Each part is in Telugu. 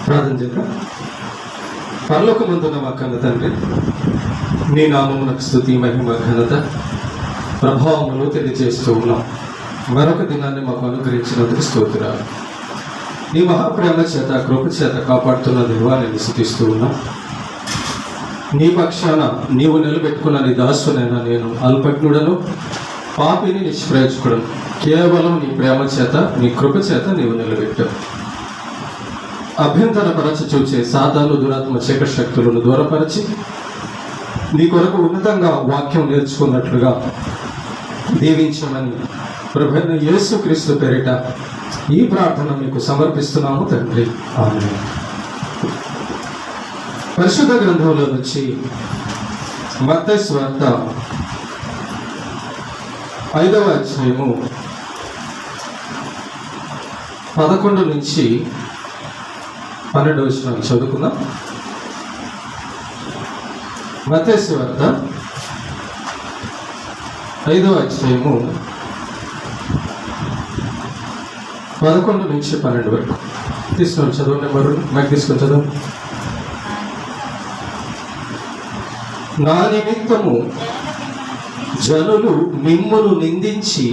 ప్రార్థన చేద్దాం. పరలోకమందున్న మా కన్న తండ్రి, నీ నామమునకు స్తుతి, మహిమ, ఘనత, ప్రభావములు తెలియజేస్తూ ఉన్నాం. మరొక దినాన్ని మాకు అనుగ్రహించినందుకు స్తోత్రాలు. నీ మహాప్రేమ చేత, కృప చేత కాపాడుతున్న దేవాన్ని స్తుతిస్తూ ఉన్నాం. నీ పక్షాన నీవు నిలబెట్టుకున్న నీ దాసునైనా నేను అల్పజ్ఞుడను, పాపిని, నిష్ప్రయోజకుడను. కేవలం నీ ప్రేమ చేత, నీ కృప చేత నీవు నిలబెట్టావు. అభ్యంతరపరచ చూచే సాతాను, దురాత్మ, చీకటి శక్తులను దూరపరచి నీ కొరకు ఉన్నతంగా వాక్యం నేర్చుకున్నట్లుగా దీవించమని ప్రభువైన యేసుక్రీస్తు పేరిట ఈ ప్రార్థన మీకు సమర్పిస్తున్నాము తండ్రి. ఆమేన్. పరిశుద్ధ గ్రంథంలో నుంచి మత్తయి సువార్త 5వ అధ్యాయము 11 నుంచి 12 వచనాలు చదువుకుందాం. మత్తయి సువార్త 5వ అధ్యాయము 11 నుంచి 12 వరకు తీసుకొని చదవండి. మాకు తీసుకొని చదవండి. నా నిమిత్తము జనులు మిమ్మును నిందించి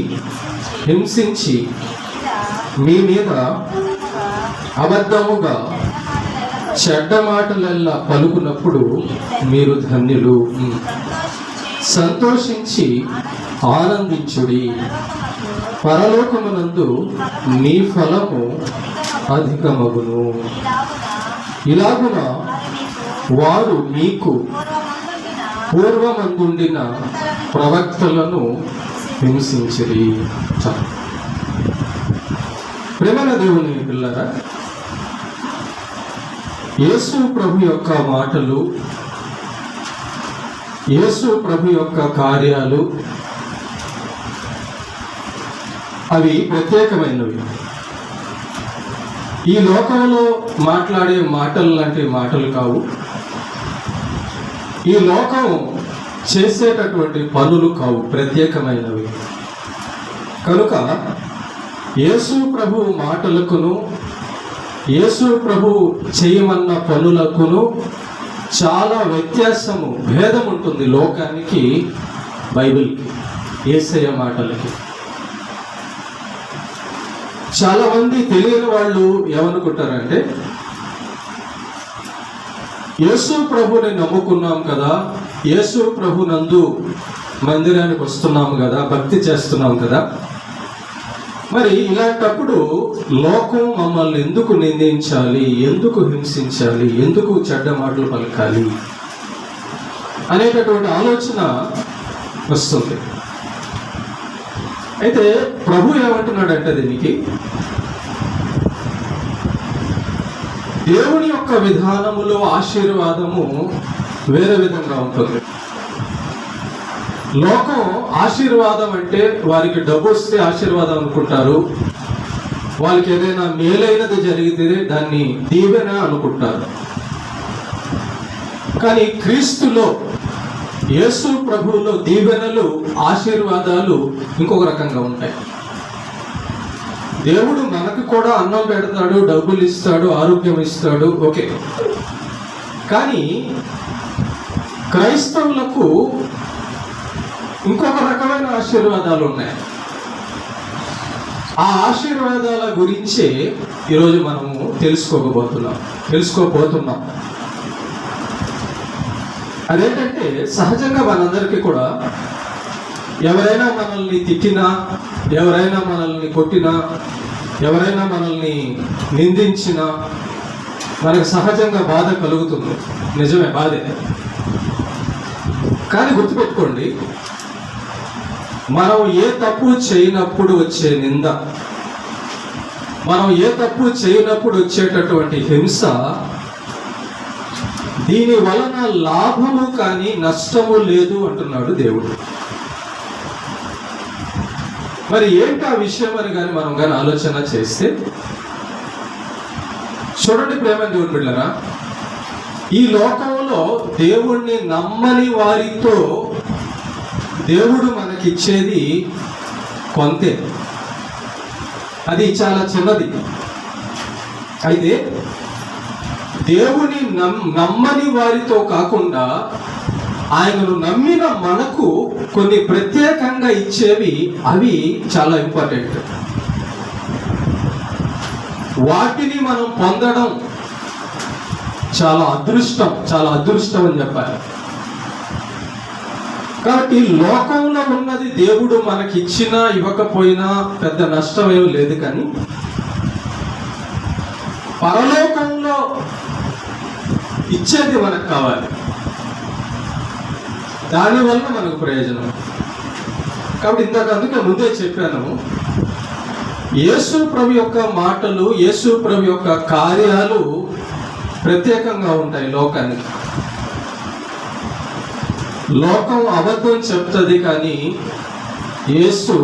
హింసించి మీ మీద అబద్ధముగా చెడ్డ మాటలెల్లా పలుకున్నప్పుడు మీరు ధన్యులు. సంతోషించి ఆనందించుడి, పరలోకమునందు మీ ఫలము అధికమగును. ఇలాగున వారు మీకు పూర్వమందుండిన ప్రవక్తలను హింసించిరి. ప్రేమల దేవుని పిల్లరా, యేసు ప్రభు యొక్క మాటలు, యేసు ప్రభు యొక్క కార్యాలు అవి ప్రత్యేకమైనవి. ఈ లోకంలో మాట్లాడే మాటలు లాంటి మాటలు కావు. ఈ లోకం చేసేటటువంటి పనులు కావు, ప్రత్యేకమైనవి. కనుక యేసు ప్రభు మాటలకును, యేసు ప్రభు చేయమన్న పనులకును చాలా వ్యత్యాసము, భేదం ఉంటుంది లోకానికి, బైబిల్కి, యేసయ్య మాటలకి. చాలా మంది తెలియని వాళ్ళు ఏమనుకుంటారంటే, యేసు ప్రభుని నమ్ముకున్నాం కదా, యేసు ప్రభు నందు మందిరానికి వస్తున్నాము కదా, భక్తి చేస్తున్నాం కదా, మరి ఇలాంటప్పుడు లోకం మమ్మల్ని ఎందుకు నిందించాలి, ఎందుకు హింసించాలి, ఎందుకు చెడ్డ మాటలు పలకాలి అనేటటువంటి ఆలోచన వస్తుంది. అయితే ప్రభు ఏమంటున్నాడంటే, దీనికి దేవుని యొక్క విధానములో ఆశీర్వాదము వేరే విధంగా ఉంటుంది. లోకం ఆశీర్వాదం అంటే వారికి డబ్బు వస్తే ఆశీర్వాదం అనుకుంటారు, వాళ్ళకి ఏదైనా మేలైనది జరిగితే దాన్ని దీవెన అనుకుంటారు. కానీ క్రీస్తులో, యేసు ప్రభువులో దీవెనలు, ఆశీర్వాదాలు ఇంకొక రకంగా ఉంటాయి. దేవుడు మనకు కూడా అన్నం పెడతాడు, డబ్బులు ఇస్తాడు, ఆరోగ్యం ఇస్తాడు, ఓకే. కానీ క్రైస్తవులకు ఇంకొక రకమైన ఆశీర్వాదాలు ఉన్నాయి. ఆ ఆశీర్వాదాల గురించే ఈరోజు మనము తెలుసుకోబోతున్నాం. అదేంటంటే, సహజంగా మనందరికీ కూడా ఎవరైనా మనల్ని తిట్టినా, ఎవరైనా మనల్ని కొట్టినా, ఎవరైనా మనల్ని నిందించినా మనకు సహజంగా బాధ కలుగుతుంది. నిజమే, బాధే. కానీ గుర్తుపెట్టుకోండి, మనం ఏ తప్పు చేయనప్పుడు వచ్చే నింద, మనం ఏ తప్పు చేయనప్పుడు వచ్చేటటువంటి హింస, దీని వలన లాభము కానీ నష్టము లేదు అంటున్నాడు దేవుడు. మరి ఏంటి ఆ విషయం అని కానీ మనం కానీ ఆలోచన చేస్తే, చూడండి ప్రేమ దేవుని బిడ్డలారా, ఈ లోకంలో దేవుణ్ణి నమ్మని వారితో దేవుడు మనకిచ్చేది కొంతే, అది చాలా చిన్నది. అయితే దేవుని నమ్మని వారితో కాకుండా ఆయనను నమ్మిన మనకు కొన్ని ప్రత్యేకంగా ఇచ్చేవి, అవి చాలా ఇంపార్టెంట్. వాటిని మనం పొందడం చాలా అదృష్టం అని చెప్పాలి. కాబట్టి లోకంలో ఉన్నది దేవుడు మనకి ఇచ్చినా ఇవ్వకపోయినా పెద్ద నష్టం ఏమి లేదు, కానీ పరలోకంలో ఇచ్చేది మనకు కావాలి, దానివల్ల మనకు ప్రయోజనం. కాబట్టి అందుకే ముందే చెప్పాను, యేసు ప్రభు యొక్క మాటలు, యేసు ప్రభు యొక్క కార్యాలు ప్రత్యేకంగా ఉంటాయి లోకానికి. లోకం అబద్ధం చెప్తుంది, కానీ యేసు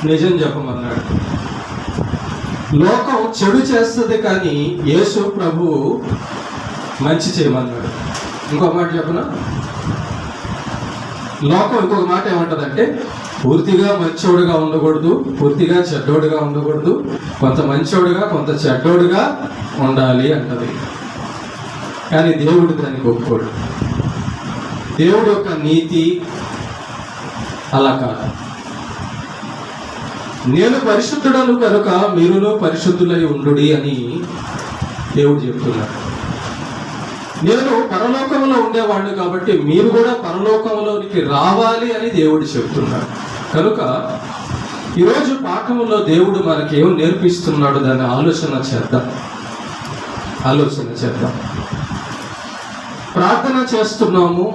నిజం చెప్పమన్నాడు. లోకం చెడు చేస్తుంది, కానీ యేసు ప్రభు మంచి చేయమన్నాడు. ఇంకొక మాట చెప్పనా, లోకం ఇంకొక మాట ఏమంటదంటే, పూర్తిగా మంచోడుగా ఉండకూడదు, పూర్తిగా చెడ్డోడుగా ఉండకూడదు, కొంత మంచోడుగా కొంత చెడ్డోడుగా ఉండాలి అంటది. కానీ దేవుడు దానికి ఒప్పుకోడు. దేవుడు యొక్క నీతి అలా కాదు. నేను పరిశుద్ధుడను కనుక మీరును పరిశుద్ధులై ఉండుడి అని దేవుడు చెప్తున్నాడు. నేను పరలోకంలో ఉండేవాడిని కాబట్టి మీరు కూడా పరలోకంలోనికి రావాలి అని దేవుడు చెప్తున్నాడు. కనుక ఈరోజు పాఠంలో దేవుడు మనకి ఏం నేర్పిస్తున్నాడు, దాన్ని ఆలోచన చేద్దాం. ప్రార్థన చేస్తున్నాము,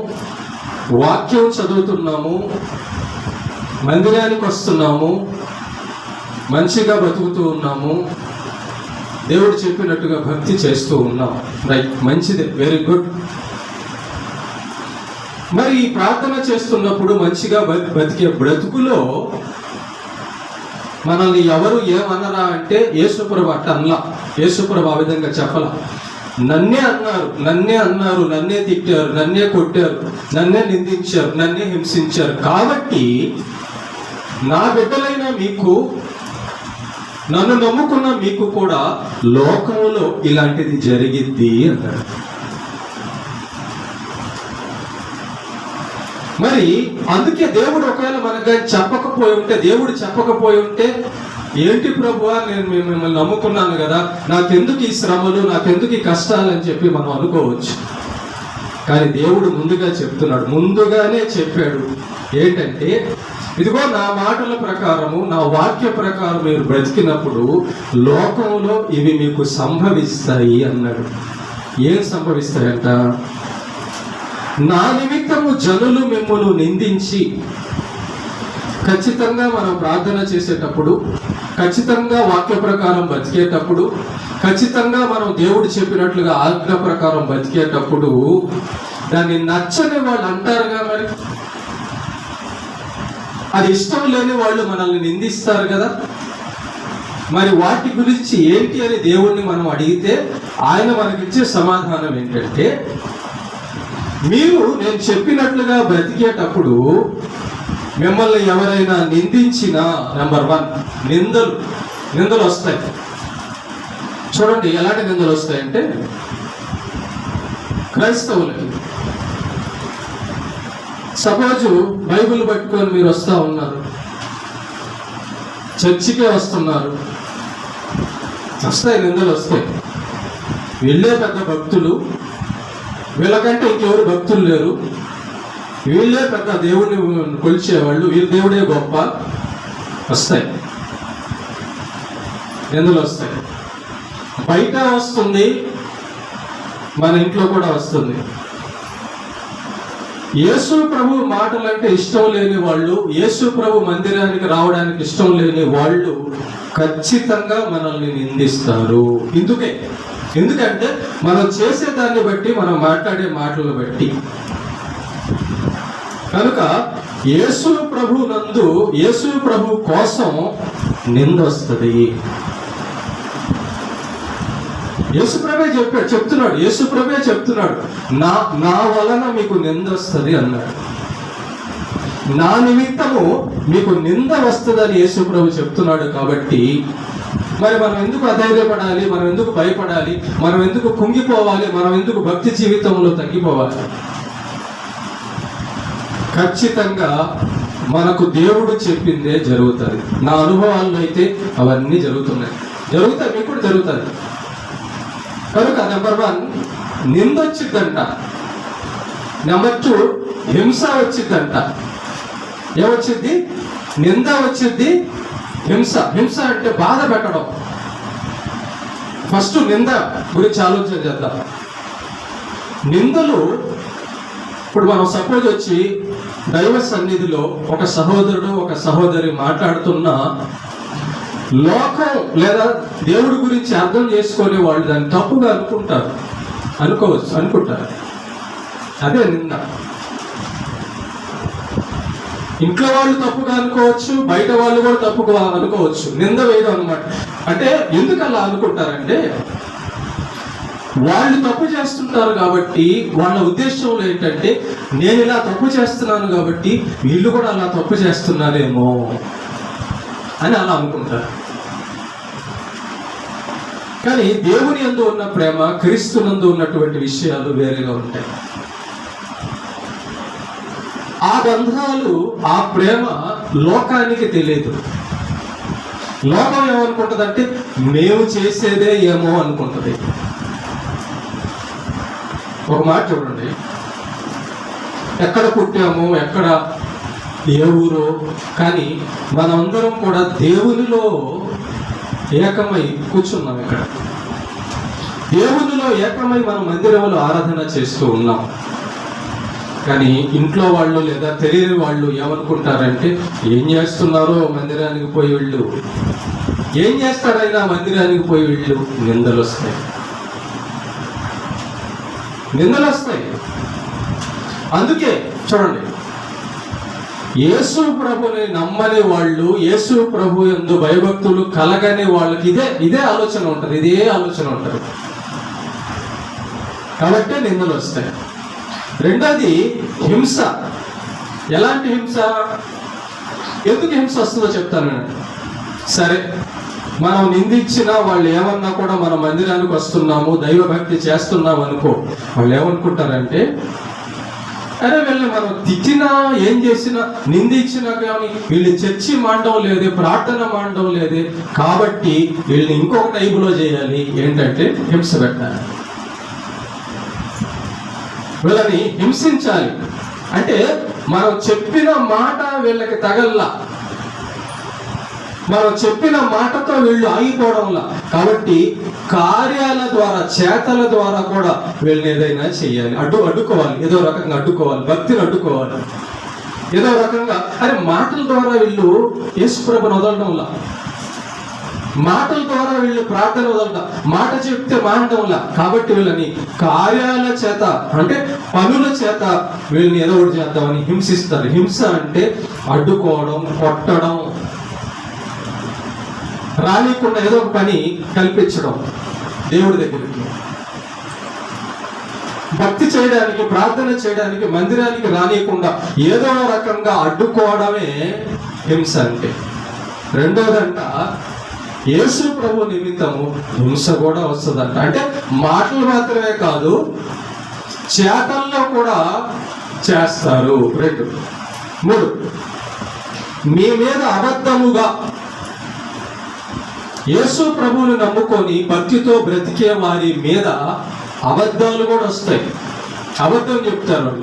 వాక్యం చదువుతున్నాము, మందిరానికి వస్తున్నాము, మంచిగా బతుకుతూ ఉన్నాము, దేవుడు చెప్పినట్టుగా భక్తి చేస్తూ ఉన్నాం. రైట్, మంచిదే, వెరీ గుడ్. మరి ఈ ప్రార్థన చేస్తున్నప్పుడు మంచిగా బతికే బ్రతుకులో మనల్ని ఎవరు ఏమన్నారా అంటే, యేసుప్రభు అట్ట అనలా. యేసుప్రభు ఆ విధంగా చెప్పలా. నన్నే అన్నారు, నన్నే తిట్టారు, నన్నే కొట్టారు, నన్నే నిందించారు, నన్నే హింసించారు, కాబట్టి నా బిడ్డలైన మీకు, నన్ను నమ్ముకున్న మీకు కూడా లోకంలో ఇలాంటిది జరిగిద్ది అన్నాడు. మరి అందుకే దేవుడు ఒకవేళ మనకు చెప్పకపోయి ఉంటే ఏంటి ప్రభువా, నేను మిమ్మల్ని నమ్ముకున్నాను కదా, నాకెందుకు ఈ శ్రమలు, నాకెందుకు ఈ కష్టాలు అని చెప్పి మనం అనుకోవచ్చు. కానీ దేవుడు ముందుగానే చెప్పాడు. ఏంటంటే, ఇదిగో నా మాటల ప్రకారము, నా వాక్య ప్రకారం మీరు బ్రతికినప్పుడు లోకంలో ఇవి మీకు సంభవిస్తాయి అన్నాడు. ఏం సంభవిస్తాయంట? నా నిమిత్తము జనులు మిమ్మల్ని నిందించి, ఖచ్చితంగా మనం ప్రార్థన చేసేటప్పుడు, ఖచ్చితంగా వాక్య ప్రకారం బతికేటప్పుడు, ఖచ్చితంగా మనం దేవుడు చెప్పినట్లుగా ఆజ్ఞ ప్రకారం బతికేటప్పుడు దాన్ని నచ్చని వాళ్ళు అంటారుగా, మరి అది ఇష్టం లేని వాళ్ళు మనల్ని నిందిస్తారు కదా. మరి వాటి గురించి ఏంటి అని దేవుణ్ణి మనం అడిగితే ఆయన మనకిచ్చే సమాధానం ఏంటంటే, నేను చెప్పినట్లుగా బ్రతికేటప్పుడు మిమ్మల్ని ఎవరైనా నిందించినా, నెంబర్ 1 నిందలు వస్తాయి. చూడండి ఎలాంటి నిందలు వస్తాయంటే, క్రైస్తవులకి సపోజు బైబిల్ పట్టుకొని మీరు వస్తూ ఉన్నారు, చర్చికే వస్తున్నారు, నిందలు వస్తాయి. వీళ్ళే పెద్ద భక్తులు, వీళ్ళకంటే ఇంకెవరు భక్తులు లేరు, వీళ్ళే పెద్ద దేవుడిని కొలిచేవాళ్ళు, వీళ్ళ దేవుడే గొప్ప, నిందలు వస్తాయి. బయట వస్తుంది, మన ఇంట్లో కూడా వస్తుంది. యేసు ప్రభు మాటలంటే ఇష్టం లేని వాళ్ళు, యేసు ప్రభు మందిరానికి రావడానికి ఇష్టం లేని వాళ్ళు ఖచ్చితంగా మనల్ని నిందిస్తారు. ఎందుకంటే మనం చేసే దాన్ని బట్టి, మనం మాట్లాడే మాటలను బట్టి. కనుక యేసు ప్రభు కోసం నింద వస్తుంది. యేసుప్రభే చెప్తున్నాడు, నా వలన మీకు నింద వస్తుంది అన్నాడు. నా నిమిత్తము మీకు నింద వస్తుందని యేసుప్రభు చెప్తున్నాడు. కాబట్టి మరి మనం ఎందుకు అధైర్యపడాలి, మనం ఎందుకు భయపడాలి, మనం ఎందుకు కుంగిపోవాలి, మనం ఎందుకు భక్తి జీవితంలో తగ్గిపోవాలి? ఖచ్చితంగా మనకు దేవుడు చెప్పిందే జరుగుతుంది. నా అనుభవాల్లో అయితే అవన్నీ జరుగుతాయి, మీకు కూడా జరుగుతుంది. కనుక నెంబర్ 1 నింద వచ్చిద్దంట, నెంబర్ 2 హింస వచ్చిద్దంట. ఏమొచ్చింది? నింద వచ్చింది, హింస అంటే బాధ పెట్టడం. ఫస్ట్ నింద గురించి ఆలోచన చేద్దాం. నిందలు, ఇప్పుడు మనం సపోజ్ వచ్చి దైవ సన్నిధిలో ఒక సహోదరుడు ఒక సహోదరి మాట్లాడుతున్నా లోకం లేదా దేవుడి గురించి అర్థం చేసుకునే వాళ్ళు దాన్ని తప్పుగా అనుకుంటారు. అదే నింద. ఇంట్లో వాళ్ళు తప్పుగా అనుకోవచ్చు, బయట వాళ్ళు కూడా తప్పుగా అనుకోవచ్చు. నింద వేయడం అనమాట. అంటే ఎందుకు అలా అనుకుంటారంటే వాళ్ళు తప్పు చేస్తుంటారు కాబట్టి వాళ్ళ ఉద్దేశంలో ఏంటంటే నేను ఇలా తప్పు చేస్తున్నాను కాబట్టి వీళ్ళు కూడా అలా తప్పు చేస్తున్నారేమో అని అలా అనుకుంటారు. కానీ దేవుని యందు ఉన్న ప్రేమ, క్రీస్తునందు ఉన్నటువంటి విషయాలు వేరేగా ఉంటాయి. ఆ బంధాలు, ఆ ప్రేమ లోకానికి తెలియదు. లోకం ఏమనుకుంటుందంటే మేము చేసేదే ఏమో అనుకుంటుంది. ఒక మాట చూడండి, ఎక్కడ పుట్టాము, ఎక్కడ ఏ ఊరో, కానీ మనందరం కూడా దేవునిలో ఏకమై కూర్చున్నాం. ఇక్కడ దేవునిలో ఏకమై మనం మందిరంలో ఆరాధన చేస్తూ ఉన్నాం. కానీ ఇంట్లో వాళ్ళు లేదా తెలియని వాళ్ళు ఏమనుకుంటారంటే ఏం చేస్తున్నారో మందిరానికి పోయి వీళ్ళు, ఏం చేస్తారైనా మందిరానికి పోయి వీళ్ళు. నిందలు వస్తాయి. అందుకే చూడండి, యేసు ప్రభుని నమ్మని వాళ్ళు, యేసు ప్రభు యందు భయభక్తులు కలగని వాళ్ళకి ఇదే ఆలోచన ఉంటుంది. కాబట్టి నిందలు వస్తాయి. రెండోది హింస. ఎలాంటి హింస? ఎందుకు హింస వస్తుందో చెప్తాను నేను. సరే, మనం నిందించినా వాళ్ళు ఏమన్నా కూడా మన మందిరానికి వస్తున్నాము, దైవభక్తి చేస్తున్నాం అనుకో, వాళ్ళు ఏమనుకుంటారంటే అరే వీళ్ళని మనం తిట్టినా ఏం చేసినా నిందించినా కానీ వీళ్ళు చర్చి మాండవం లేదే, ప్రార్థన మాండవం లేదే, కాబట్టి వీళ్ళని ఇంకొక టైపులో చేయాలి. ఏంటంటే హింస పెట్టాలి, వీళ్ళని హింసించాలి. అంటే మనం చెప్పిన మాట వీళ్ళకి తగల్లా, మనం చెప్పిన మాటతో వీళ్ళు ఆగిపోవడంలా. కాబట్టి కార్యాల ద్వారా, చేతల ద్వారా కూడా వీళ్ళని ఏదైనా చెయ్యాలి, అడ్డుకోవాలి, ఏదో రకంగా అడ్డుకోవాలి, భక్తిని అడ్డుకోవాలి ఏదో రకంగా. అరే మాటల ద్వారా వీళ్ళు యేసుప్రభుని వదలడంలా, మాటల ద్వారా వీళ్ళు ప్రార్థన వదలడం, మాట చెప్తే మానడంలా. కాబట్టి వీళ్ళని కార్యాల చేత, అంటే పనుల చేత వీళ్ళని ఏదో ఒకటి చేద్దామని హింసిస్తారు. హింస అంటే అడ్డుకోవడం, కొట్టడం, రానికుండా ఏదో ఒక పని కల్పించడం. దేవుడి దగ్గరికి భక్తి చేయడానికి, ప్రార్థన చేయడానికి మందిరానికి రానియకుండా ఏదో రకంగా అడ్డుకోవడమే హింస అంటే. రెండోదంట, యేసు ప్రభు నిమిత్తము హింస కూడా వస్తుందంట. అంటే మాటలు మాత్రమే కాదు, చేతల్లో కూడా చేస్తారు. 2, 3 మీ మీద అబద్ధముగా, యేసు ప్రభువుని నమ్ముకొని భక్తితో బ్రతికే వారి మీద అబద్ధాలు కూడా వస్తాయి.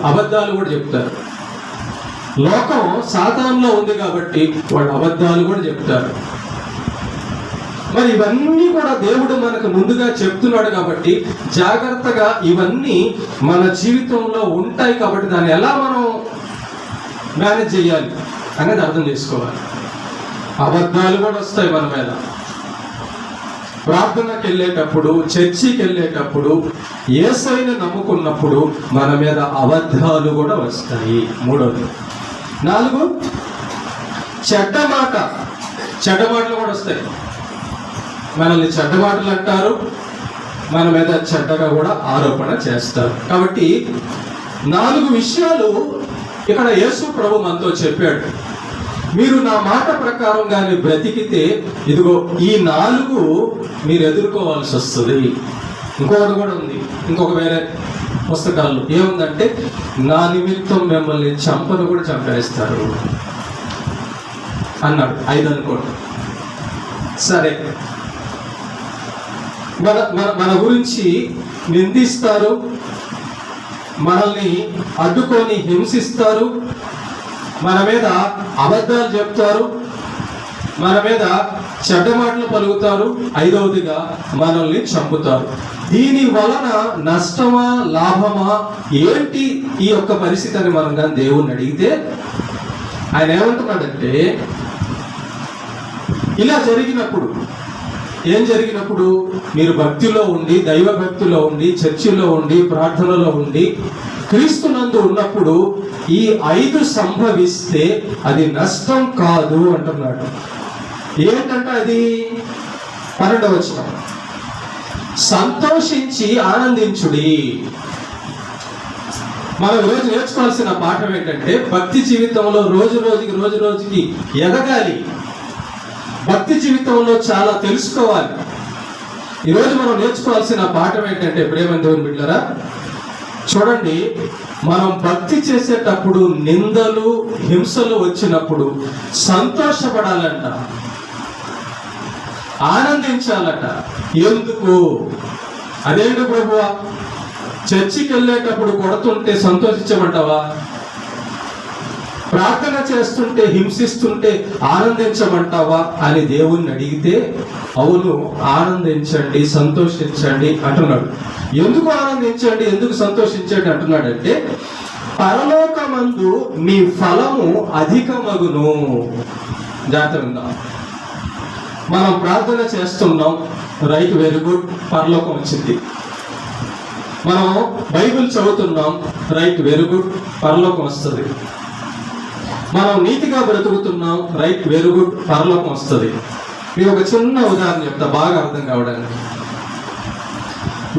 అబద్ధాలు కూడా చెప్తారు. లోకం సాతానులో ఉంది కాబట్టి వాళ్ళు అబద్ధాలు కూడా చెప్తారు. మరి ఇవన్నీ కూడా దేవుడు మనకు ముందుగా చెప్తున్నాడు కాబట్టి జాగ్రత్తగా ఇవన్నీ మన జీవితంలో ఉంటాయి. కాబట్టి దాన్ని ఎలా మనం మేనేజ్ చేయాలి అనేది అర్థం చేసుకోవాలి. అబద్ధాలు కూడా వస్తాయి మన మీద. ప్రార్థనకి వెళ్ళేటప్పుడు, చర్చికి వెళ్ళేటప్పుడు, యేసయ్యను నమ్ముకున్నప్పుడు మన మీద అబద్ధాలు కూడా వస్తాయి. 3, 4 చెడ్డ మాటలు కూడా వస్తాయి. మనల్ని చెడ్డ మాటలు అంటారు, మన మీద చెడ్డగా కూడా ఆరోపణ చేస్తారు. కాబట్టి 4 విషయాలు ఇక్కడ యేసు ప్రభు మనతో చెప్పాడు. మీరు నా మాట ప్రకారం కానీ బ్రతికితే ఇదిగో ఈ 4 మీరు ఎదుర్కోవాల్సి వస్తుంది. ఇంకొకటి కూడా ఉంది, ఇంకొక వేరే పుస్తకాల్లో ఏముందంటే, నా నిమిత్తం మిమ్మల్ని చంపను కూడా చంపేస్తారు అన్నాడు. 5 అనుకోండి. సరే, మన గురించి నిందిస్తారు, మనల్ని అడ్డుకొని హింసిస్తారు, మన మీద అబద్ధాలు చెప్తారు, మన మీద చెడ్డ మాటలు పలుకుతారు, 5వదిగా మనల్ని చంపుతారు. దీని వలన నష్టమా లాభమా ఏంటి ఈ యొక్క పరిస్థితి అని మనం కానీ దేవుణ్ణి అడిగితే ఆయన ఏమంటున్నాడంటే, ఇలా జరిగినప్పుడు ఏం జరిగినప్పుడు మీరు భక్తిలో ఉండి, దైవ భక్తిలో ఉండి, చర్చిలో ఉండి, ప్రార్థనలో ఉండి, క్రీస్తునందు ఉన్నప్పుడు ఈ 5 సంభవిస్తే అది నష్టం కాదు అంటున్నాడు. ఏంటంటే అది 12వ వచనం, సంతోషించి ఆనందించుడి. మనం రోజు నేర్చుకోవాల్సిన పాఠం ఏంటంటే, భక్తి జీవితంలో రోజు రోజుకి ఎదగాలి. భక్తి జీవితంలో చాలా తెలుసుకోవాలి. ఈరోజు మనం నేర్చుకోవాల్సిన పాఠం ఏంటంటే, ప్రేమ దేవుని బిడ్డలారా, చూడండి, మనం భక్తి చేసేటప్పుడు నిందలు హింసలు వచ్చినప్పుడు సంతోషపడాలంట, ఆనందించాలట. ఎందుకు? అదేంటి ప్రభువా, చర్చికి వెళ్ళేటప్పుడు కొడుతుంటే సంతోషించమంటావా? ప్రార్థన చేస్తుంటే హింసిస్తుంటే ఆనందించమంటావా అని దేవుణ్ణి అడిగితే, అవును ఆనందించండి, సంతోషించండి అంటున్నాడు. ఎందుకు ఆనందించండి, ఎందుకు సంతోషించండి అంటున్నాడంటే, పరలోకమందు మీ ఫలము అధికమగును. జాగ్రత్తగా మనం ప్రార్థన చేస్తున్నాం, రైట్, వెరీ గుడ్, పరలోకం వచ్చింది. మనం బైబిల్ చదువుతున్నాం, రైట్, వెరీ గుడ్, పరలోకం వస్తుంది. మనం నీతిగా బ్రతుకుతున్నాం, రైట్, వెరీ గుడ్, పరలోకం వస్తుంది. మీకు ఒక చిన్న ఉదాహరణ చెప్తా బాగా అర్థం కావడానికి.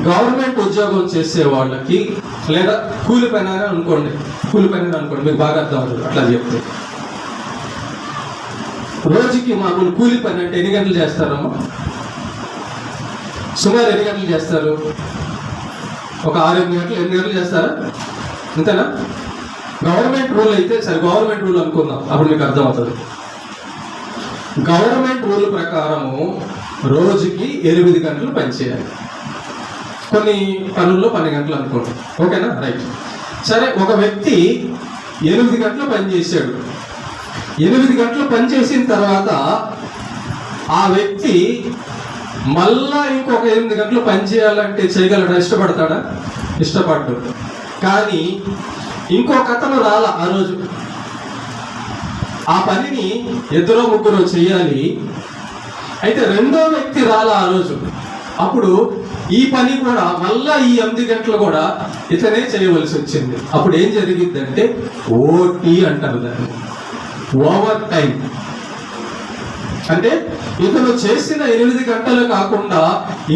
గవర్నమెంట్ ఉద్యోగం చేసే వాళ్ళకి, లేదా కూలి పని అనుకోండి, మీకు బాగా అర్థం అవుతుంది అట్లా చెప్తే. రోజుకి మామూలు కూలి పని అంటే ఎన్ని గంటలు చేస్తారమ్మా? సుమారు ఎన్ని గంటలు చేస్తారు? ఒక 6-8 గంటలు, 8 గంటలు చేస్తారా? అంతేనా? గవర్నమెంట్ రూల్ అయితే సరే, గవర్నమెంట్ రూల్ అనుకుందాం, అప్పుడు మీకు అర్థం అవుతుంది. గవర్నమెంట్ రూల్ ప్రకారము రోజుకి 8 గంటలు పనిచేయాలి. కొన్ని పనుల్లో 12 గంటలు అనుకోండి, ఓకేనా? రైట్. సరే, ఒక వ్యక్తి 8 గంటలు పనిచేశాడు. 8 గంటలు పనిచేసిన తర్వాత ఆ వ్యక్తి మళ్ళా ఇంకొక 8 గంటలు పనిచేయాలంటే చేయగలడా? ఇష్టపడతాడా? ఇష్టపడ్డు. కానీ ఇంకొక అతను రాలా ఆ రోజు. ఆ పనిని 2-3 చేయాలి. అయితే 2వ వ్యక్తి రాలా ఆ రోజు. అప్పుడు ఈ పని కూడా మళ్ళా ఈ 8 గంటలు కూడా ఇతనే చేయవలసి వచ్చింది. అప్పుడు ఏం జరిగిద్దంటే ఓటీ అంటారు దాన్ని, ఓవర్ టైం. అంటే ఇతను చేసిన 8 గంటలు కాకుండా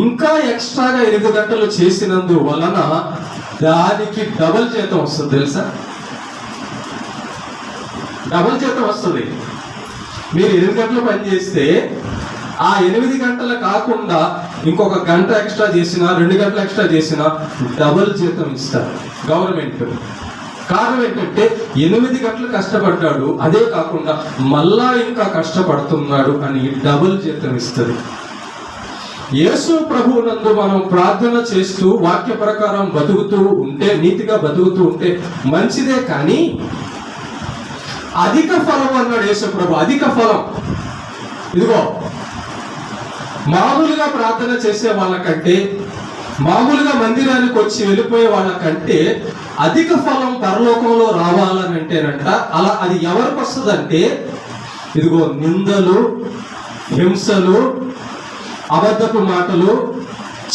ఇంకా ఎక్స్ట్రాగా 8 గంటలు చేసినందు వలన దానికి డబల్ జీతం వస్తుంది. తెలుసా? డబల్ జీతం వస్తుంది. మీరు 8 గంటలు పని చేస్తే ఆ 8 గంటలు కాకుండా ఇంకొక గంట ఎక్స్ట్రా చేసినా, 2 గంటలు ఎక్స్ట్రా చేసినా డబల్ జీతం ఇస్తారు గవర్నమెంట్. కారణం ఏంటంటే 8 గంటలు కష్టపడ్డాడు, అదే కాకుండా మళ్ళా ఇంకా కష్టపడుతున్నాడు అని డబుల్ జీతం ఇస్తుంది. యేసు ప్రభువునందు మనం ప్రార్థన చేస్తూ వాక్య ప్రకారం బతుకుతూ ఉంటే, నీతిగా బతుకుతూ ఉంటే మంచిదే. కానీ అధిక ఫలం అన్నాడు యేసు ప్రభు. అధిక ఫలం, ఇదిగో మామూలుగా ప్రార్థన చేసే వాళ్ళకంటే, మామూలుగా మందిరానికి వచ్చి వెళ్ళిపోయే వాళ్ళకంటే అధిక ఫలం పరలోకంలో రావాలని అంటేనంట. అలా అది ఎవరికి వస్తుందంటే, ఇదిగో నిందలు, హింసలు, అబద్ధపు మాటలు,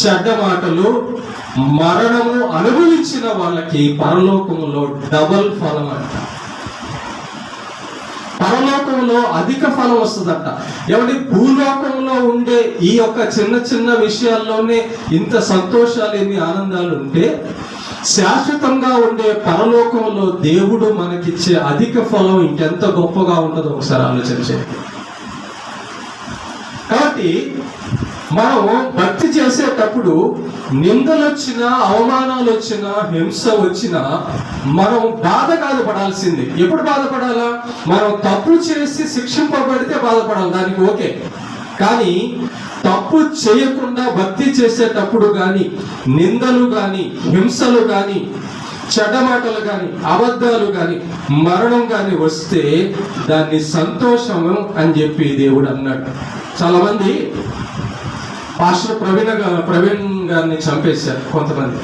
చెడ్డ మాటలు, మరణము అనుభవించిన వాళ్ళకి పరలోకంలో డబల్ ఫలం అంట. పరలోకంలో అధిక ఫలం వస్తుందట. ఏమంటే భూలోకంలో ఉండే ఈ యొక్క చిన్న చిన్న విషయాల్లోనే ఇంత సంతోషాలు, ఎన్ని ఆనందాలు ఉంటే, శాశ్వతంగా ఉండే పరలోకంలో దేవుడు మనకిచ్చే అధిక ఫలం ఇంకెంత గొప్పగా ఉంటుందో ఒకసారి ఆలోచించండి. కాబట్టి మనం భక్తి చేసేటప్పుడు నిందలు వచ్చినా, అవమానాలు వచ్చినా, హింస వచ్చినా మనం బాధ కాదు పడాల్సింది. ఎప్పుడు బాధపడాలా? మనం తప్పు చేసి శిక్షింపబడితే బాధపడాలి, దానికి ఓకే. కానీ తప్పు చేయకుండా భక్తి చేసేటప్పుడు కానీ, నిందలు కానీ, హింసలు కానీ, చెడ్డ మాటలు కానీ, అబద్ధాలు కానీ, మరణం కానీ వస్తే దాన్ని సంతోషము అని చెప్పి దేవుడు అన్నాడు. చాలా మంది పాస్టర్ ప్రవీణ్ గారిని చంపేశారు కొంతమంది,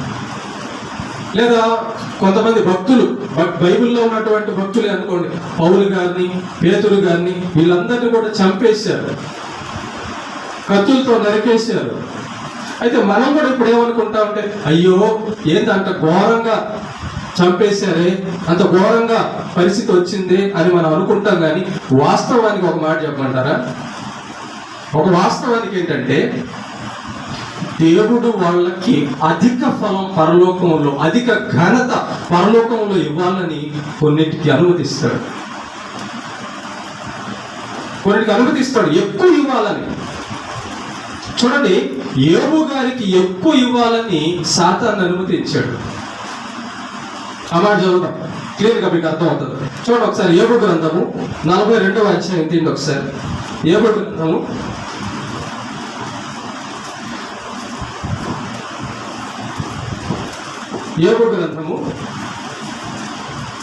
లేదా కొంతమంది భక్తులు, బైబిల్లో ఉన్నటువంటి భక్తులే అనుకోండి, పౌలు గారిని, పేతురు గారిని, వీళ్ళందరినీ కూడా చంపేశారు, కత్తులతో నరికేశారు. అయితే మనం కూడా ఇప్పుడు ఏమనుకుంటామంటే, అయ్యో ఏంటంత ఘోరంగా చంపేశారే, అంత ఘోరంగా పరిస్థితి వచ్చింది అని మనం అనుకుంటాం. కానీ వాస్తవానికి ఒక మాట చెప్పమంటారా? ఒక వాస్తవానికి ఏంటంటే, దేవుడు వాళ్ళకి అధిక ఫలం పరలోకంలో, అధిక ఘనత పరలోకంలో ఇవ్వాలని కొన్నిటికి అనుమతిస్తాడు, ఎక్కువ ఇవ్వాలని. చూడండి, యోబు గారికి ఎక్కువ ఇవ్వాలని సాతాను అనుమతించాడు. ఆ మాట చదువుతాం, క్లియర్గా మీకు అర్థం అవుతుంది. చూడండి ఒకసారి యోబు గ్రంథము 42వ అధ్యాయం తిండి ఒకసారి. యోబు గ్రంథము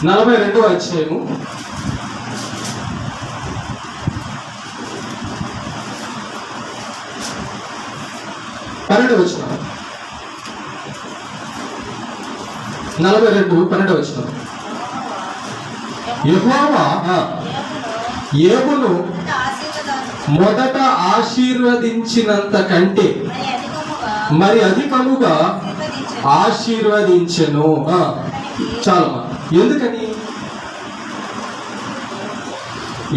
42వ అధ్యాయము 12వ వచనం. 42:12 వచనం. యెహోవా యోబును మొదట ఆశీర్వదించినంత కంటే మరి అధికముగా ఆశీర్వదించెను. చాలమ్మా. ఎందుకని?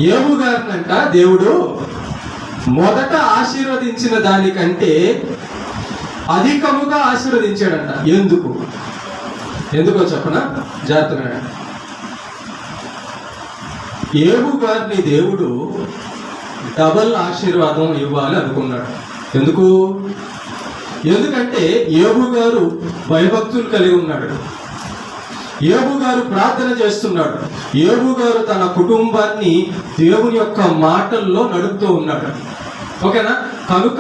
యోబు గారినంట దేవుడు మొదట ఆశీర్వదించిన దానికంటే అధికముగా ఆశీర్వదించాడంట. ఎందుకో చెప్పనా? జాగ్రత్తగా. యోబు గారిని దేవుడు డబల్ ఆశీర్వాదం ఇవ్వాలి అనుకున్నాడు. ఎందుకంటే యోబు గారు భయభక్తులు కలిగి ఉన్నాడు, యోబు గారు ప్రార్థన చేస్తున్నాడు, యోబు గారు తన కుటుంబాన్ని దేవుని యొక్క మాటల్లో నడుపుతూ ఉన్నాడు. ఓకేనా? కనుక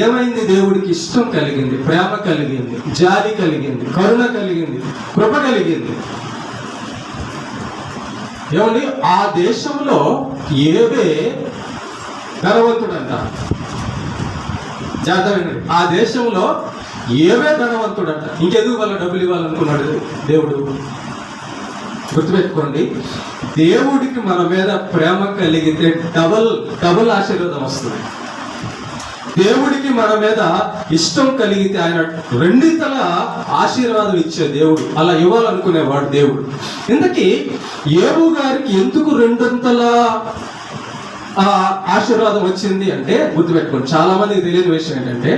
ఏమైంది? దేవుడికి ఇష్టం కలిగింది, ప్రేమ కలిగింది, జాలి కలిగింది, కరుణ కలిగింది, కృప కలిగింది. ఏమండి? ఆ దేశంలో ఏవే ధనవంతుడంట. జాగ్రత్త. ఆ దేశంలో ఏవే ధనవంతుడంట. ఇంకెందుకు వాళ్ళ డబ్బులు ఇవ్వాలనుకున్నాడు దేవుడు? గుర్తుపెట్టుకోండి, దేవుడికి మన మీద ప్రేమ కలిగితే డబల్ ఆశీర్వాదం వస్తుంది. దేవుడికి మన మీద ఇష్టం కలిగితే ఆయన రెండింతల ఆశీర్వాదం ఇచ్చే దేవుడు, అలా ఇవ్వాలనుకునేవాడు దేవుడు. ఇంతకీ యోబు గారికి ఎందుకు రెండంతల ఆశీర్వాదం వచ్చింది అంటే, గుర్తుపెట్టుకోండి, చాలా మందికి తెలియని విషయం ఏంటంటే,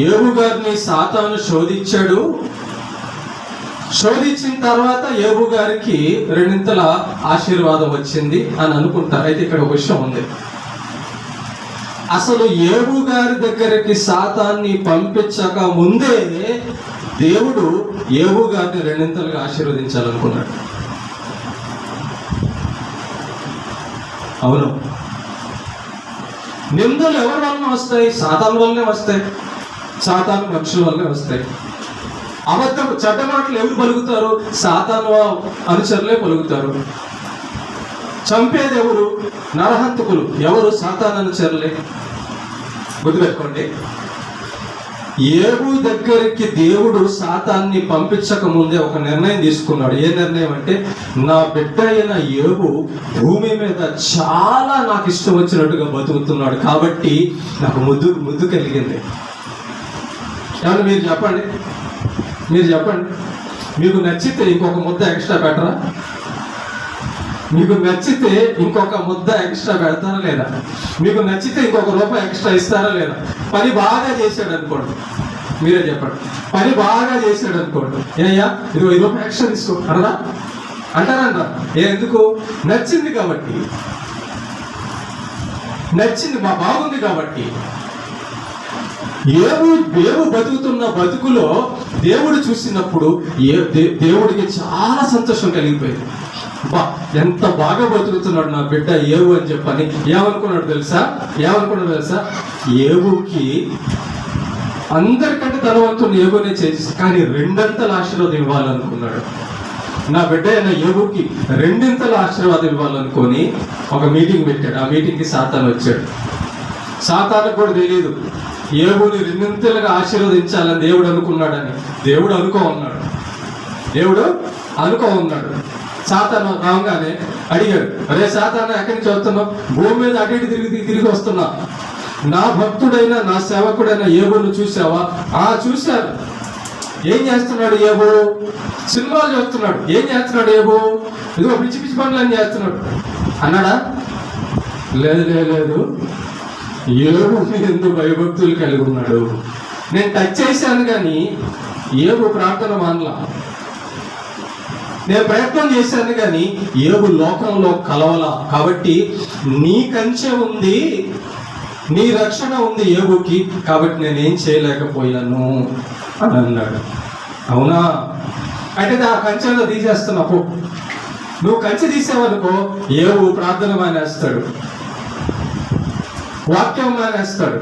యోబు గారిని సాతాను శోధించాడు. శోధించిన తర్వాత యోబు గారికి రెండింతల ఆశీర్వాదం వచ్చింది అని అనుకుంటారు. అయితే ఇక్కడ ఒక విషయం ఉంది. అసలు యోబు గారి దగ్గరికి సాతాన్ని పంపించక ముందే దేవుడు యోబు గారిని రెండింతలుగా ఆశీర్వదించాలనుకున్నాడు. అవును. నిందలు ఎవరి వలన వస్తాయి? సాతాను వల్లనే వస్తాయి. సాతాను మనుషుల వల్లనే వస్తాయి. అబద్ధం, చెడ్డ మాటలు ఎవరు పలుకుతారు? సాతాను అనుచరులే పలుకుతారు. చంపేది ఎవరు? నరహంతకులు ఎవరు? సాతాను అనుచరులే. గుర్తుపెట్టుకోండి, యోబు దగ్గరికి దేవుడు సాతాన్ని పంపించక ముందే ఒక నిర్ణయం తీసుకున్నాడు. ఏ నిర్ణయం అంటే, నా బిడ్డ అయిన యోబు భూమి మీద చాలా నాకు ఇష్టం వచ్చినట్టుగా బతుకుతున్నాడు, కాబట్టి నాకు ముద్దు కలిగింది. ఏమన్నా మీరు చెప్పండి, మీకు నచ్చితే ఇంకొక ముద్ద ఎక్స్ట్రా పెట్టరా? మీకు నచ్చితే ఇంకొక ముద్ద ఎక్స్ట్రా పెడతారా లేదా? మీకు నచ్చితే ఇంకొక రూపాయి ఎక్స్ట్రా ఇస్తారా లేదా? పని బాగా చేశాడు అనుకోండి, మీరే చెప్పండి. పని బాగా చేశాడు అనుకోండి, ఏయ్యా ఇదిగో రూపాయి ఎక్స్ట్రా తీసుకో అనరా? అంటారంట. ఎందుకు? నచ్చింది కాబట్టి, నచ్చింది, బాగుంది కాబట్టి. ఏవు బతుకుతున్న బతుకులో దేవుడు చూసినప్పుడు దేవుడికి చాలా సంతోషం కలిగిపోయింది. ఎంత బాగా బతుకుతున్నాడు నా బిడ్డ ఏవు అని చెప్పని ఏమనుకున్నాడు తెలుసా? ఏవుకి అందరికంటే ధనవంతుని ఏవునే చేసి, కానీ రెండంతల ఆశీర్వాదం ఇవ్వాలనుకున్నాడు. నా బిడ్డ అయిన ఏవుకి రెండింతల ఆశీర్వాదం ఇవ్వాలనుకొని ఒక మీటింగ్ పెట్టాడు. ఆ మీటింగ్కి సాతాను వచ్చాడు. సాతానుకు కూడా తెలియదు ఏవుని రెండింతలుగా ఆశీర్వదించాలని దేవుడు అనుకున్నాడని. దేవుడు అనుకో ఉన్నాడు. సాతాను రాగానే అడిగాడు, అరే సాతాను ఎక్కడి నుంచి వస్తున్నావు? భూమి మీద అటు ఇటు తిరిగి వస్తున్నా. నా భక్తుడైన నా సేవకుడైన ఏబును చూసావా? చూశాను. ఏం చేస్తున్నాడు ఏబు? సినిమాలు చూస్తున్నాడు. ఏం చేస్తున్నాడు ఏబు? ఇదిగో పిచ్చి పిచ్చి పనులు చేస్తున్నాడు అన్నాడా? లేదు. ఏబు ఎందుకు భయభక్తులు కలిగి ఉన్నాడు. నేను టచ్ చేశాను కానీ ఏబు ప్రార్థన మానలా. నేను ప్రయత్నం చేశాను కానీ ఏబు లోకంలో కలవలా. కాబట్టి నీ కంచె ఉంది, నీ రక్షణ ఉంది ఏబుకి, కాబట్టి నేనేం చేయలేకపోయాను అని అన్నాడు. అవునా? అంటే ఆ కంచెలో తీసేస్తున్నావు. నువ్వు కంచె తీసావనుకో ఏబు ప్రార్థన మానేస్తాడు, వాక్యం మానేస్తాడు,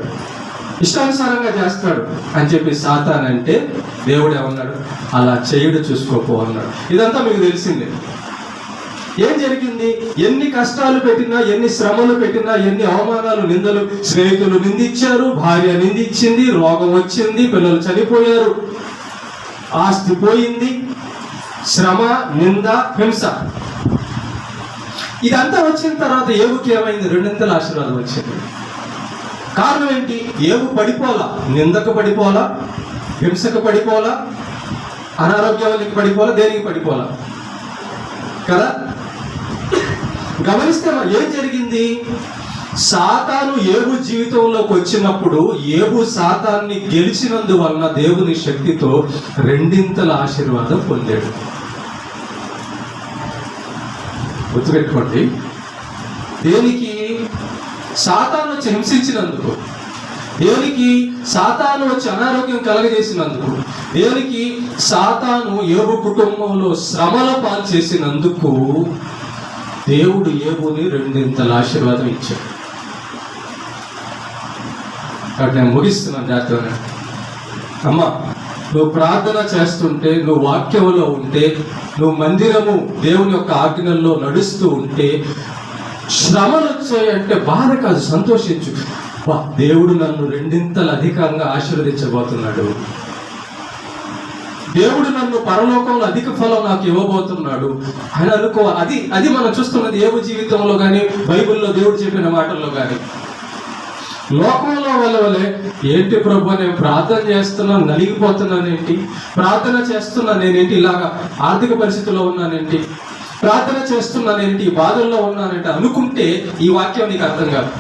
ఇష్టానుసారంగా చేస్తాడు అని చెప్పి సాతాన్ అంటే దేవుడు ఏమన్నాడు? అలా చేయుడు చూసుకోపో అన్నాడు. ఇదంతా మీకు తెలిసిందే. ఏం జరిగింది? ఎన్ని కష్టాలు పెట్టినా, ఎన్ని శ్రమలు పెట్టినా, ఎన్ని అవమానాలు, నిందలు, స్నేహితులు నిందించారు, భార్య నిందించింది, రోగం వచ్చింది, పిల్లలు చనిపోయారు, ఆస్తి పోయింది, శ్రమ, నింద, హింస. ఇదంతా వచ్చిన తర్వాత ఏబుకి ఏమైంది? రెండింతల ఆశీర్వాదం వచ్చింది. కారణం ఏంటి? ఏబు పడిపోలా, నిందకు పడిపోలా, హింసకు పడిపోలా, అనారోగ్యానికి పడిపోలా, దేనికి పడిపోలా కదా? గమనిస్తే ఏం జరిగింది? సాతాను ఏబు జీవితంలోకి వచ్చినప్పుడు ఏబు సాతాన్ని గెలిచినందువలన దేవుని శక్తితో రెండింతల ఆశీర్వాదం పొందాడు. గుర్తుపెట్టుకోండి. దేనికి? సాతాను వచ్చి హింసించినందుకు, దేవునికి సాతాను వచ్చి అనారోగ్యం కలగజేసినందుకు, దేవునికి సాతాను ఏబు కుటుంబంలో శ్రమల పాలు చేసినందుకు దేవుడు ఏబుని రెండింతల ఆశీర్వాదం ఇచ్చాడు. కాబట్టి నేను ముగిస్తున్నాను జాగ్రత్తగా. అమ్మ, నువ్వు ప్రార్థన చేస్తుంటే, నువ్వు వాక్యంలో ఉంటే, నువ్వు మందిరము దేవుని యొక్క ఆజ్ఞల్లో నడుస్తూ ఉంటే, శ్రమలు వచ్చాయంటే బాధ కాదు, సంతోషించు. దేవుడు నన్ను రెండింతలు అధికంగా ఆశీర్వదించబోతున్నాడు, దేవుడు నన్ను పరలోకంలో అధిక ఫలం నాకు ఇవ్వబోతున్నాడు అని అనుకో. అది మనం చూస్తున్నది ఏబు జీవితంలో కానీ, బైబిల్లో దేవుడు చెప్పిన మాటల్లో కానీ. లోకంలో వల్లే ఏంటి ప్రభు, నేను ప్రార్థన చేస్తున్నాను నలిగిపోతున్నానేంటి, ప్రార్థన చేస్తున్నా నేనేంటి ఇలాగా ఆర్థిక పరిస్థితుల్లో ఉన్నానేంటి, ప్రార్థన చేస్తున్నానేంటి బాధల్లో ఉన్నానంటే అనుకుంటే ఈ వాక్యం నీకు అర్థం కాదు.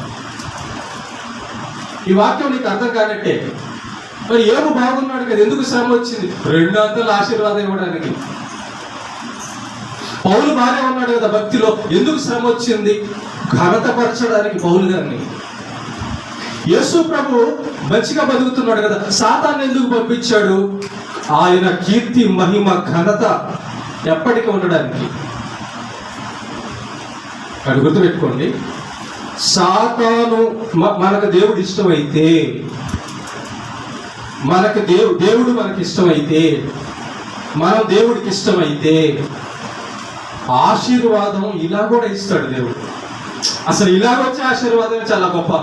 ఈ వాక్యం నీకు అర్థం కానట్టే. మరి ఏబు బాగున్నాడు కదా, ఎందుకు శ్రమ వచ్చింది? రెండంతల ఆశీర్వాదం ఇవ్వడానికి. పౌలు బాగానే ఉన్నాడు కదా భక్తిలో, ఎందుకు శ్రమ వచ్చింది? ఘనతపరచడానికి పౌలు గారిని. యేసు ప్రభు మంచిగా బతుకుతున్నాడు కదా, సాతాన్ని ఎందుకు పంపించాడు? ఆయన కీర్తి, మహిమ, ఘనత ఎప్పటికీ ఉండడానికి. అది గుర్తుపెట్టుకోండి. సాతాను మనకు దేవుడు ఇష్టమైతే, దేవుడు మనకి ఇష్టమైతే, మనం దేవుడికి ఇష్టమైతే ఆశీర్వాదం ఇలా కూడా ఇస్తాడు దేవుడు. అసలు ఇలాగొచ్చే ఆశీర్వాదం చాలా గొప్ప.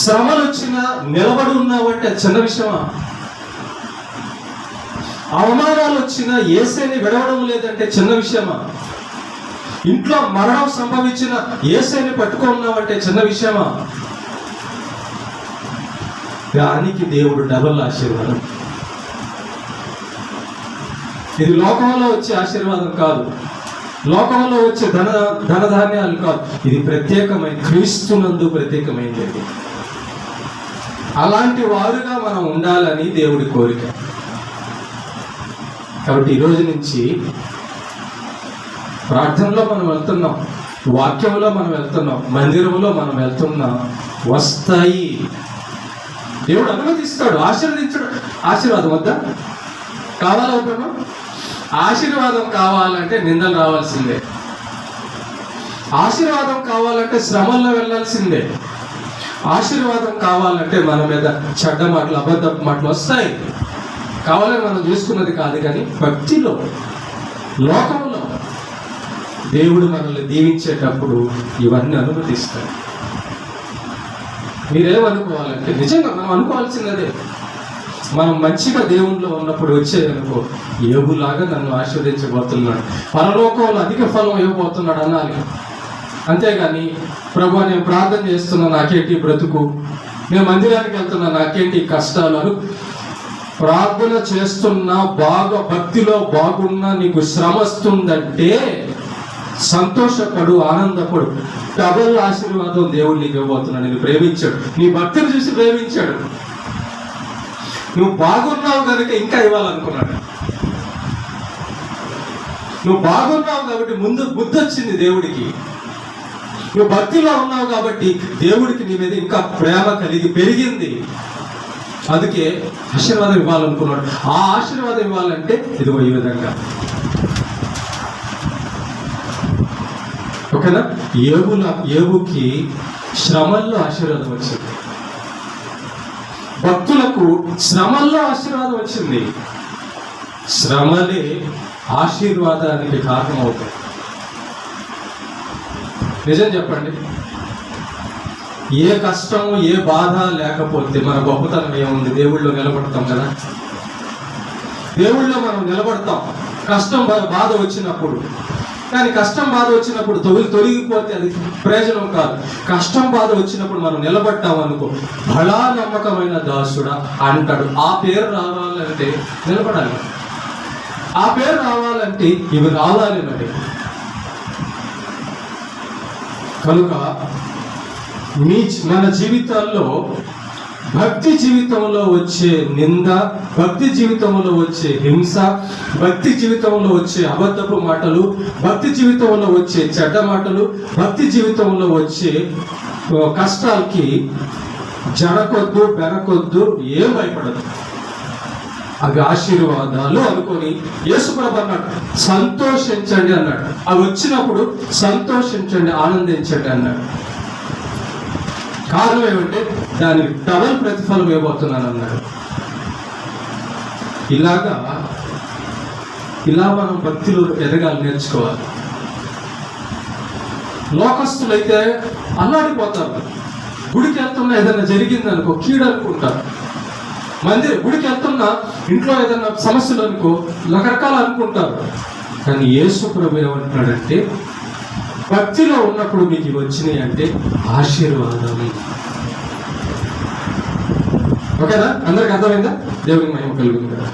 శ్రమలు వచ్చినా నిలబడి ఉన్నావంటే చిన్న విషయమా? అవమానాలు వచ్చినా యేసేని విడవడం లేదంటే చిన్న విషయమా? ఇంట్లో మరణం సంభవించిన యేసేని పట్టుకున్నావంటే చిన్న విషయమా? దానికి దేవుడు డబుల్ ఆశీర్వాదం. ఇది లోకంలో వచ్చే ఆశీర్వాదం కాదు, లోకంలో వచ్చే ధనధాన్యాలు కాదు. ఇది ప్రత్యేకమైన, క్రీస్తునందు ప్రత్యేకమైనది. అలాంటి వారుగా మనం ఉండాలని దేవుడి కోరిక. కాబట్టి ఈరోజు నుంచి ప్రార్థనలో మనం వెళ్తున్నాం, వాక్యంలో మనం వెళ్తున్నాం, మందిరంలో మనం వెళ్తున్నాం. వస్తాయి, దేవుడు అనుమతిస్తాడు, ఆశీర్వదించాడు. ఆశీర్వాదం వద్దా? కావాలా వద్దా? ఆశీర్వాదం కావాలంటే నిందలు రావాల్సిందే. ఆశీర్వాదం కావాలంటే శ్రమల్లో వెళ్ళాల్సిందే. ఆశీర్వాదం కావాలంటే మన మీద చెడ్డ మాటలు, అబద్ధపు మాటలు వస్తాయి. కావాలని మనం చేసుకున్నది కాదు, కానీ భక్తిలో, లోకంలో దేవుడు మనల్ని దీవించేటప్పుడు ఇవన్నీ అనుమతిస్తాడు. మీరేమనుకోవాలంటే నిజంగా మనం అనుకోవాల్సినదే. మనం మంచిగా దేవుణ్ణిలో ఉన్నప్పుడు వచ్చేదనుకో, యోబులాగా నన్ను ఆశీర్వదించబోతున్నాడు, పరలోకంలో అధిక ఫలం ఇవ్వబోతున్నాడు అనాలి. అంతేగాని ప్రభు నేను ప్రార్థన చేస్తున్నా నాకేంటి బ్రతుకు, నేను మందిరానికి వెళ్తున్నా నాకేంటి కష్టాలు అని ప్రార్థన చేస్తున్నా, బాగా భక్తిలో బాగున్నా నీకు శ్రమ వస్తుందంటే సంతోషపడు, ఆనందపడు. డబల్ ఆశీర్వాదం దేవుడు నీకు ఇవ్వబోతున్నాడు. నేను ప్రేమించాడు, నీ భక్తిని చూసి ప్రేమించాడు. నువ్వు బాగున్నావు కనుక ఇంకా ఇవ్వాలనుకున్నాడు. నువ్వు బాగున్నావు కాబట్టి ముందు బుద్ధి వచ్చింది దేవుడికి. నువ్వు భక్తిలో ఉన్నావు కాబట్టి దేవుడికి నీ మీద ఇంకా ప్రేమ కలిగి పెరిగింది. అందుకే ఆశీర్వాదం ఇవ్వాలనుకున్నాడు. ఆ ఆశీర్వాదం ఇవ్వాలంటే ఇదిగో ఈ విధంగా. ఓకేనా? యోబుకి శ్రమల్లో ఆశీర్వాదం వచ్చింది, భక్తులకు శ్రమల్లో ఆశీర్వాదం వచ్చింది. శ్రమలే ఆశీర్వాదానికి కారణం అవుతాయి. నిజం చెప్పండి, ఏ కష్టము ఏ బాధ లేకపోతే మన గొప్పతనం ఏముంది? దేవుళ్ళో నిలబడతాం కదా, దేవుళ్ళో మనం నిలబడతాం కష్టం బాధ వచ్చినప్పుడు. కానీ కష్టం బాధ వచ్చినప్పుడు తొలగిపోతే అది ప్రయోజనం కాదు. కష్టం బాధ వచ్చినప్పుడు మనం నిలబడ్డాం అనుకో, బలా నమ్మకమైన దాసుడా అంటాడు. ఆ పేరు రావాలంటే నిలబడాలి, ఆ పేరు రావాలంటే ఇవి రావాలి మరి. కనుక మన జీవితాల్లో, భక్తి జీవితంలో వచ్చే నింద, భక్తి జీవితంలో వచ్చే హింస, భక్తి జీవితంలో వచ్చే అబద్ధపు మాటలు, భక్తి జీవితంలో వచ్చే చెడ్డ మాటలు, భక్తి జీవితంలో వచ్చే కష్టాలకి జడకొద్దు, బెనకొద్దు, ఏం భయపడదు. అవి ఆశీర్వాదాలు అనుకొని యేసుప్రభు అన్నాడు సంతోషించండి అన్నాడు. అవి వచ్చినప్పుడు సంతోషించండి, ఆనందించండి అన్నాడు. కారణం ఏమంటే దానికి డబల్ ప్రతిఫలం ఇవ్వబోతున్నాను అన్నాడు. ఇలా మనం భక్తిలో ఎదగాలి, నేర్చుకోవాలి. లోకస్తులైతే అల్లాడిపోతారు. గుడికి వెళ్తున్నా ఏదైనా జరిగింది అనుకో కీడు అనుకుంటారు. గుడికి వెళ్తున్నా ఇంట్లో ఏదైనా సమస్యలు అనుకో రకరకాలు అనుకుంటారు. కానీ యేసు ప్రభు ఏమంటున్నాడంటే భక్తిలో ఉన్నప్పుడు మీకు ఇవి వచ్చినాయి అంటే ఆశీర్వాదం. ఓకేనా? అందరికి అర్థమైందా? దేవునికి మహిమ కలుగుతుంది కదా.